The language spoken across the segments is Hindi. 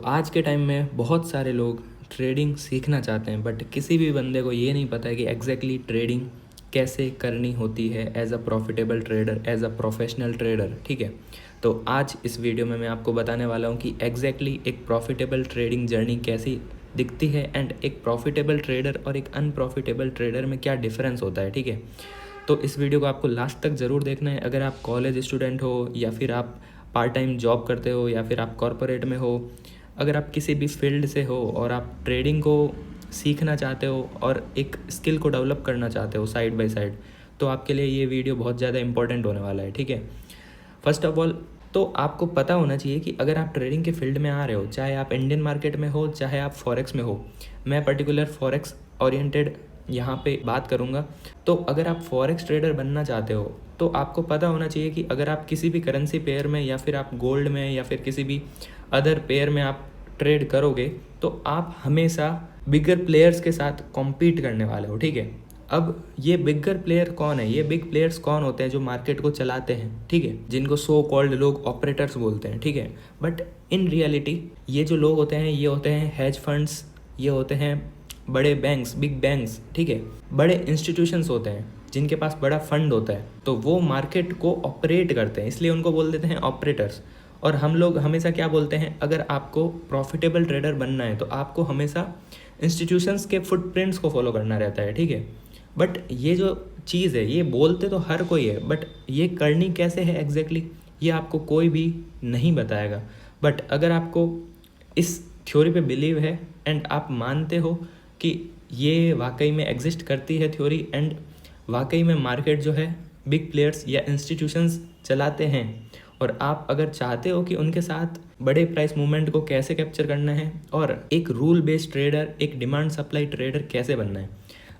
आज के टाइम में बहुत सारे लोग ट्रेडिंग सीखना चाहते हैं, बट किसी भी बंदे को ये नहीं पता है कि एग्जैक्टली ट्रेडिंग कैसे करनी होती है as a profitable trader, as a professional trader. ठीक है, तो आज इस वीडियो में मैं आपको बताने वाला हूँ कि एग्जैक्टली एक प्रॉफिटेबल ट्रेडिंग जर्नी कैसी दिखती है एंड एक प्रॉफिटेबल ट्रेडर और एक अनप्रॉफिटेबल ट्रेडर में क्या डिफरेंस होता है। ठीक है, तो इस वीडियो को आपको लास्ट तक ज़रूर देखना है। अगर आप कॉलेज स्टूडेंट हो या फिर आप पार्ट टाइम जॉब करते हो या फिर आप कॉरपोरेट में हो, अगर आप किसी भी फील्ड से हो और आप ट्रेडिंग को सीखना चाहते हो और एक स्किल को डेवलप करना चाहते हो साइड बाय साइड, तो आपके लिए ये वीडियो बहुत ज़्यादा इंपॉर्टेंट होने वाला है। ठीक है, फर्स्ट ऑफ ऑल तो आपको पता होना चाहिए कि अगर आप ट्रेडिंग के फील्ड में आ रहे हो, चाहे आप इंडियन मार्केट में हो चाहे आप फॉरेक्स में हो, मैं पर्टिकुलर फॉरेक्स ओरिएंटेड यहाँ पे बात करूँगा। तो अगर आप फॉरेक्स ट्रेडर बनना चाहते हो तो आपको पता होना चाहिए कि अगर आप किसी भी करेंसी पेयर में या फिर आप गोल्ड में या फिर किसी भी अदर पेयर में आप ट्रेड करोगे तो आप हमेशा बिगर प्लेयर्स के साथ कॉम्पीट करने वाले हो। ठीक है, अब ये बिगर प्लेयर कौन है, ये बिग प्लेयर्स कौन होते हैं जो मार्केट को चलाते हैं। ठीक है, जिनको सो कॉल्ड लोग ऑपरेटर्स बोलते हैं। ठीक है, बट इन रियलिटी ये जो लोग होते हैं ये होते हैं हेज फंड्स, ये होते हैं बड़े बैंक्स, बिग बैंक्स। ठीक है, बड़े इंस्टीट्यूशंस होते हैं जिनके पास बड़ा फंड होता है, तो वो मार्केट को ऑपरेट करते हैं, इसलिए उनको बोल देते हैं ऑपरेटर्स। और हम लोग हमेशा क्या बोलते हैं, अगर आपको प्रॉफिटेबल ट्रेडर बनना है तो आपको हमेशा इंस्टीट्यूशंस के फुटप्रिंट्स को फॉलो करना रहता है। ठीक है, बट ये जो चीज़ है ये बोलते तो हर कोई है, बट ये करनी कैसे है एग्जैक्टली ये आपको कोई भी नहीं बताएगा। बट अगर आपको इस थ्योरी पे बिलीव है एंड आप मानते हो कि ये वाकई में एग्जिस्ट करती है थ्योरी एंड वाकई में मार्केट जो है बिग प्लेयर्स या इंस्टीट्यूशंस चलाते हैं, और आप अगर चाहते हो कि उनके साथ बड़े प्राइस मूवमेंट को कैसे कैप्चर करना है और एक रूल बेस्ड ट्रेडर, एक डिमांड सप्लाई ट्रेडर कैसे बनना है,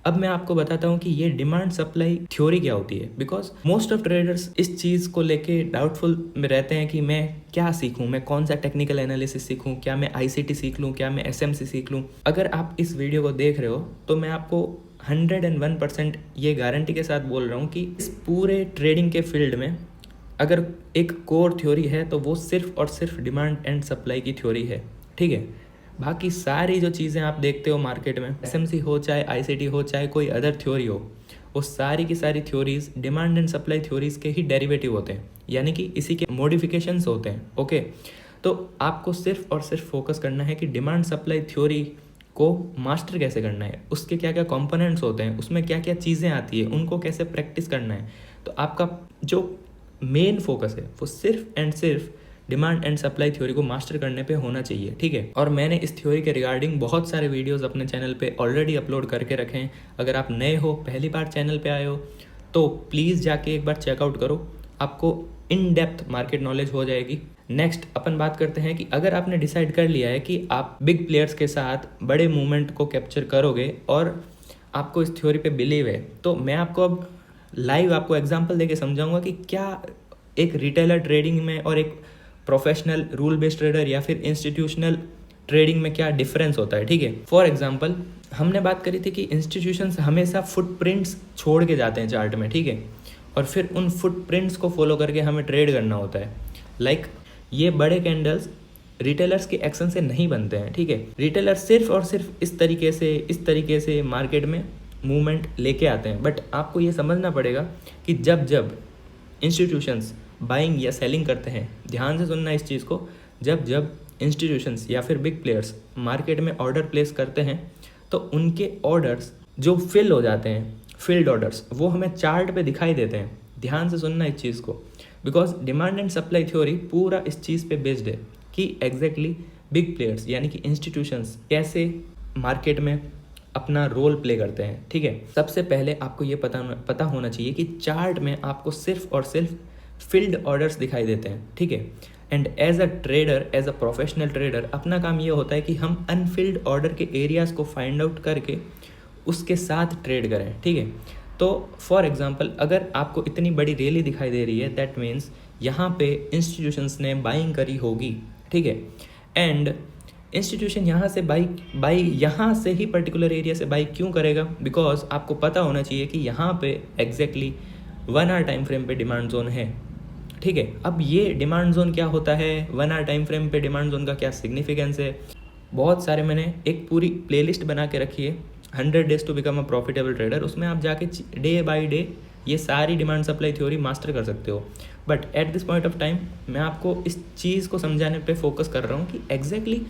अब मैं आपको बताता हूँ कि ये डिमांड सप्लाई थ्योरी क्या होती है। बिकॉज मोस्ट ऑफ ट्रेडर्स इस चीज़ को लेके डाउटफुल में रहते हैं कि मैं क्या सीखूं, मैं कौन सा टेक्निकल एनालिसिस सीखूं, क्या मैं आईसीटी सीख लूं, क्या मैं एसएमसी सीख लूं। अगर आप इस वीडियो को देख रहे हो तो मैं आपको 101% ये गारंटी के साथ बोल रहा हूँ कि इस पूरे ट्रेडिंग के फील्ड में अगर एक कोर थ्योरी है तो वो सिर्फ और सिर्फ डिमांड एंड सप्लाई की थ्योरी है। ठीक है, बाकी सारी जो चीज़ें आप देखते हो मार्केट में, एसएमसी हो चाहे आईसीटी हो चाहे कोई अदर थ्योरी हो, वो सारी की सारी theories demand and supply theories के ही डेरिवेटिव होते हैं, यानी कि इसी के मॉडिफिकेशंस होते हैं। ओके, तो आपको सिर्फ और सिर्फ फोकस करना है कि डिमांड सप्लाई थ्योरी को मास्टर कैसे करना है, उसके क्या क्या कंपोनेंट्स होते हैं, उसमें क्या क्या चीज़ें आती है, उनको कैसे प्रैक्टिस करना है। तो आपका जो मेन फोकस है वो सिर्फ एंड सिर्फ डिमांड एंड सप्लाई थ्योरी को मास्टर करने पे होना चाहिए। ठीक है, और मैंने इस थ्योरी के रिगार्डिंग बहुत सारे वीडियोस अपने चैनल पे ऑलरेडी अपलोड करके रखे हैं। अगर आप नए हो, पहली बार चैनल पे आए हो, तो प्लीज़ जाके एक बार चेकआउट करो, आपको इन डेप्थ मार्केट नॉलेज हो जाएगी। नेक्स्ट अपन बात करते हैं कि अगर आपने डिसाइड कर लिया है कि आप बिग प्लेयर्स के साथ बड़े मूवमेंट को कैप्चर करोगे और आपको इस थ्योरी पे बिलीव है, तो मैं आपको अब लाइव आपको एग्जांपल देके समझाऊंगा कि क्या एक रिटेलर ट्रेडिंग में और एक प्रोफेशनल रूल बेस्ड ट्रेडर या फिर इंस्टीट्यूशनल ट्रेडिंग में क्या डिफरेंस होता है। ठीक है, फॉर एग्जांपल हमने बात करी थी कि इंस्टीट्यूशंस हमेशा फुटप्रिंट्स छोड़ के जाते हैं चार्ट में। ठीक है, और फिर उन फुटप्रिंट्स को फॉलो करके हमें ट्रेड करना होता है। लाइक ये बड़े कैंडल्स रिटेलर्स के एक्शन से नहीं बनते हैं। ठीक है, रिटेलर सिर्फ और सिर्फ इस तरीके से मार्केट में मूवमेंट लेके आते हैं। बट आपको ये समझना पड़ेगा कि जब जब इंस्टीट्यूशंस बाइंग या सेलिंग करते हैं, ध्यान से सुनना इस चीज़ को, जब जब इंस्टीट्यूशंस या फिर बिग प्लेयर्स मार्केट में ऑर्डर प्लेस करते हैं तो उनके ऑर्डर्स जो फिल हो जाते हैं, फिल्ड ऑर्डर्स, वो हमें चार्ट पे दिखाई देते हैं। ध्यान से सुनना इस चीज़ को, because demand and supply theory पूरा इस चीज़ पे बेस्ड है कि एग्जैक्टली बिग प्लेयर्स यानी कि इंस्टीट्यूशंस कैसे मार्केट में अपना रोल प्ले करते हैं। ठीक है, सबसे पहले आपको ये पता होना चाहिए कि चार्ट में आपको सिर्फ और सिर्फ फिल्ड ऑर्डर्स दिखाई देते हैं। ठीक है, and as a trader, as a professional trader, अपना काम ये होता है कि हम अनफिल्ड ऑर्डर के एरियाज़ को फाइंड आउट करके उसके साथ ट्रेड करें। ठीक है, तो फॉर एग्जांपल अगर आपको इतनी बड़ी रैली दिखाई दे रही है, दैट मीन्स यहाँ पे इंस्टीट्यूशंस ने बाइंग करी होगी। ठीक है, एंड इंस्टीट्यूशन यहाँ से बाई यहाँ से ही पर्टिकुलर एरिया से बाई क्यों करेगा, बिकॉज आपको पता होना चाहिए कि यहाँ पे एग्जैक्टली 1 आवर टाइम फ्रेम पे डिमांड जोन है। ठीक है, अब ये डिमांड जोन क्या होता है, 1 आवर टाइम फ्रेम पे डिमांड जोन का क्या सिग्निफिकेंस है, बहुत सारे मैंने एक पूरी प्लेलिस्ट बना के रखी है 100 days to become a profitable trader. उसमें आप जाके डे बाय डे ये सारी डिमांड सप्लाई थ्योरी मास्टर कर सकते हो। But at this point of time मैं आपको इस चीज़ को समझाने पे फोकस कर रहा हूँ कि एग्जैक्टली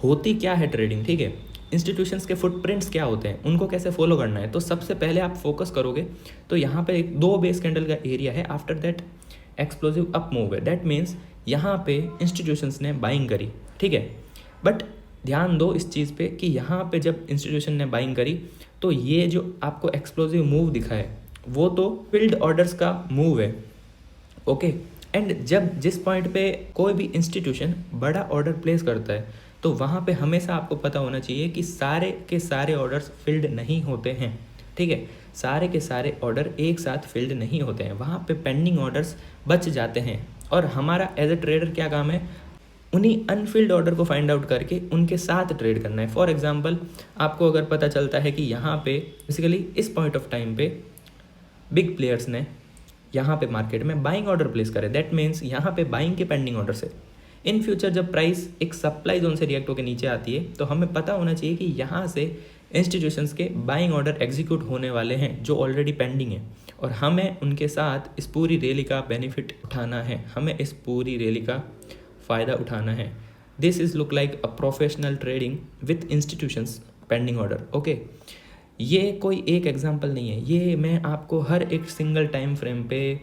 होती क्या है ट्रेडिंग। ठीक है, इंस्टीट्यूशंस के फुटप्रिंट्स क्या होते हैं, उनको कैसे फॉलो करना है। तो सबसे पहले आप फोकस करोगे तो यहाँ पे एक 2 बेस कैंडल का एरिया है, after that explosive up move है। दैट मीन्स यहाँ पे इंस्टीट्यूशंस ने बाइंग करी। ठीक है, बट ध्यान दो इस चीज़ पे कि यहाँ पे जब इंस्टीट्यूशन ने बाइंग करी तो ये जो आपको एक्सप्लोसिव मूव दिखा है वो तो फिल्ड ऑर्डर्स का मूव है। ओके, एंड जब जिस पॉइंट पे कोई भी इंस्टीट्यूशन बड़ा ऑर्डर प्लेस करता है तो वहाँ पे हमेशा आपको पता होना चाहिए कि सारे के सारे ऑर्डर्स फिल्ड नहीं होते हैं। ठीक है, सारे के सारे ऑर्डर एक साथ फिल्ड नहीं होते हैं, वहाँ पे पेंडिंग ऑर्डर्स बच जाते हैं। और हमारा एज ए ट्रेडर क्या काम है, उन्हीं अनफिल्ड ऑर्डर को फाइंड आउट करके उनके साथ ट्रेड करना है। फॉर एग्जांपल, आपको अगर पता चलता है कि यहाँ पे बेसिकली इस पॉइंट ऑफ टाइम पे बिग प्लेयर्स ने यहाँ पे मार्केट में बाइंग ऑर्डर प्लेस करे, दैट मीन्स यहाँ पे बाइंग के पेंडिंग ऑर्डर से इन फ्यूचर जब प्राइस एक सप्लाई जोन से रिएक्ट होकर नीचे आती है तो हमें पता होना चाहिए कि यहाँ से इंस्टीट्यूशंस के बाइंग ऑर्डर एग्जीक्यूट होने वाले हैं जो ऑलरेडी पेंडिंग है, और हमें उनके साथ इस पूरी रैली का बेनिफिट उठाना है, हमें इस पूरी रैली का फ़ायदा उठाना है। This is look like a professional trading with institutions pending order. Okay, ये कोई एक एग्जांपल नहीं है, ये मैं आपको हर एक सिंगल टाइम फ्रेम पे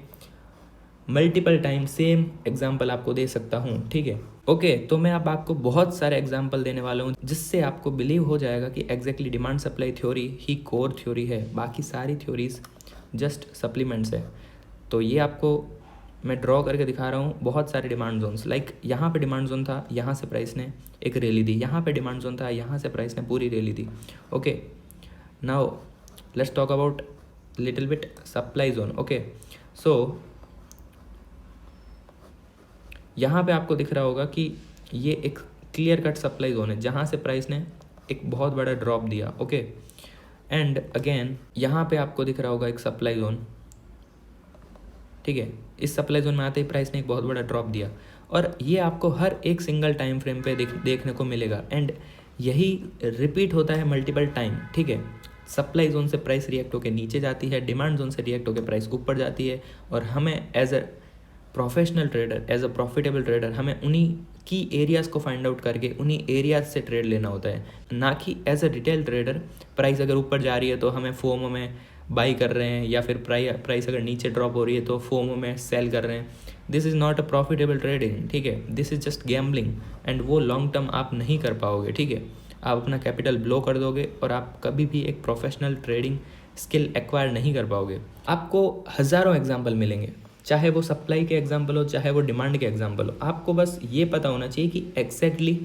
मल्टीपल टाइम सेम एग्जांपल आपको दे सकता हूँ। ठीक है, ओके, तो मैं अब आपको बहुत सारे एग्जांपल देने वाला हूँ जिससे आपको बिलीव हो जाएगा कि एग्जैक्टली डिमांड सप्लाई थ्योरी ही कोर थ्योरी है, बाकी सारी थ्योरीज जस्ट सप्लीमेंट्स है। तो ये आपको मैं ड्रॉ करके दिखा रहा हूँ बहुत सारे डिमांड जोन्स। लाइक यहाँ पे डिमांड जोन था, यहाँ से प्राइस ने एक रैली दी, यहाँ पे डिमांड जोन था, यहाँ से प्राइस ने पूरी रैली दी। Okay, now let's talk about little bit supply zone. Okay, so यहाँ पे आपको दिख रहा होगा कि ये एक क्लियर कट सप्लाई जोन है जहाँ से प्राइस ने एक बहुत बड़ा ड्रॉप दिया। ओके, एंड अगेन यहाँ पे आपको दिख रहा होगा एक सप्लाई जोन। ठीक है, इस सप्लाई जोन में आते ही प्राइस ने एक बहुत बड़ा ड्रॉप दिया, और ये आपको हर एक सिंगल टाइम फ्रेम पे देखने को मिलेगा, एंड यही रिपीट होता है मल्टीपल टाइम। ठीक है, सप्लाई जोन से प्राइस रिएक्ट होकर नीचे जाती है, डिमांड जोन से रिएक्ट होकर प्राइस ऊपर जाती है, और हमें as a professional trader, as a profitable trader, हमें उन्हीं की एरियाज़ को फाइंड आउट करके उन्हीं एरियाज से ट्रेड लेना होता है, ना कि as a retail trader price अगर ऊपर जा रही है तो हमें फोमो में बाई कर रहे हैं, या फिर प्राइस अगर नीचे ड्रॉप हो रही है तो फोमो में सेल कर रहे हैं। This is not a profitable trading. ठीक है, this is just gambling, and वो लॉन्ग टर्म आप नहीं कर पाओगे। ठीक है, आप अपना कैपिटल ब्लो कर दोगे और आप कभी भी एक प्रोफेशनल ट्रेडिंग स्किल एक्वायर नहीं कर पाओगे। आपको हज़ारों एग्जाम्पल मिलेंगे, चाहे वो सप्लाई के एग्जाम्पल हो, चाहे वो डिमांड के एग्जाम्पल हो। आपको बस ये पता होना चाहिए कि exactly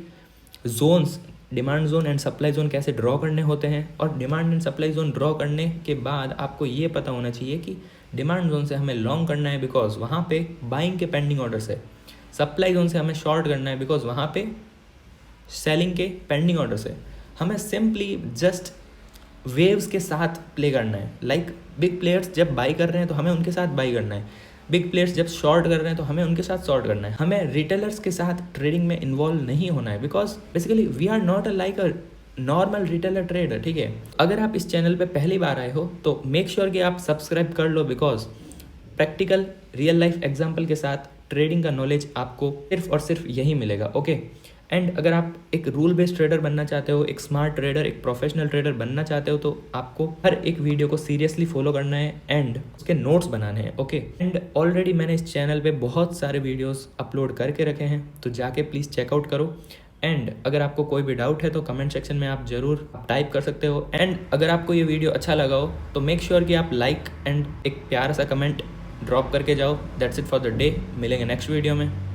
zones, demand zone and supply zone कैसे ड्रॉ करने होते हैं, और demand and supply zone draw करने के बाद आपको ये पता होना चाहिए कि डिमांड जोन से हमें लॉन्ग करना है बिकॉज वहाँ पे बाइंग के पेंडिंग ऑर्डर्स है, सप्लाई जोन से हमें शॉर्ट करना है बिकॉज वहाँ पे सेलिंग के पेंडिंग ऑर्डर्स है। हमें सिंपली जस्ट वेव्स के साथ प्ले करना है। लाइक बिग प्लेयर्स जब बाई कर रहे हैं तो हमें उनके साथ बाई करना है, बिग प्लेयर्स जब शॉर्ट कर रहे हैं तो हमें उनके साथ शॉर्ट करना है। हमें रिटेलर्स के साथ ट्रेडिंग में इन्वॉल्व नहीं होना है, because basically we are not a like a normal retailer trader. ठीक है, अगर आप इस चैनल पे पहली बार आए हो तो मेक श्योर कि आप सब्सक्राइब कर लो, because practical real life example के साथ ट्रेडिंग का नॉलेज आपको सिर्फ और सिर्फ यही मिलेगा। ओके, एंड अगर आप एक रूल बेस्ड ट्रेडर बनना चाहते हो, एक स्मार्ट ट्रेडर, एक प्रोफेशनल ट्रेडर बनना चाहते हो, तो आपको हर एक वीडियो को सीरियसली फॉलो करना है एंड उसके नोट्स बनाने हैं। ओके, एंड ऑलरेडी मैंने इस चैनल पे बहुत सारे वीडियोस अपलोड करके रखे हैं, तो जाके प्लीज़ चेकआउट करो। एंड अगर आपको कोई भी डाउट है तो कमेंट सेक्शन में आप जरूर टाइप कर सकते हो। एंड अगर आपको ये वीडियो अच्छा लगा हो तो मेक श्योर कि आप लाइक एंड एक प्यारा सा कमेंट ड्रॉप करके जाओ। That's it for the day, मिलेंगे नेक्स्ट वीडियो में।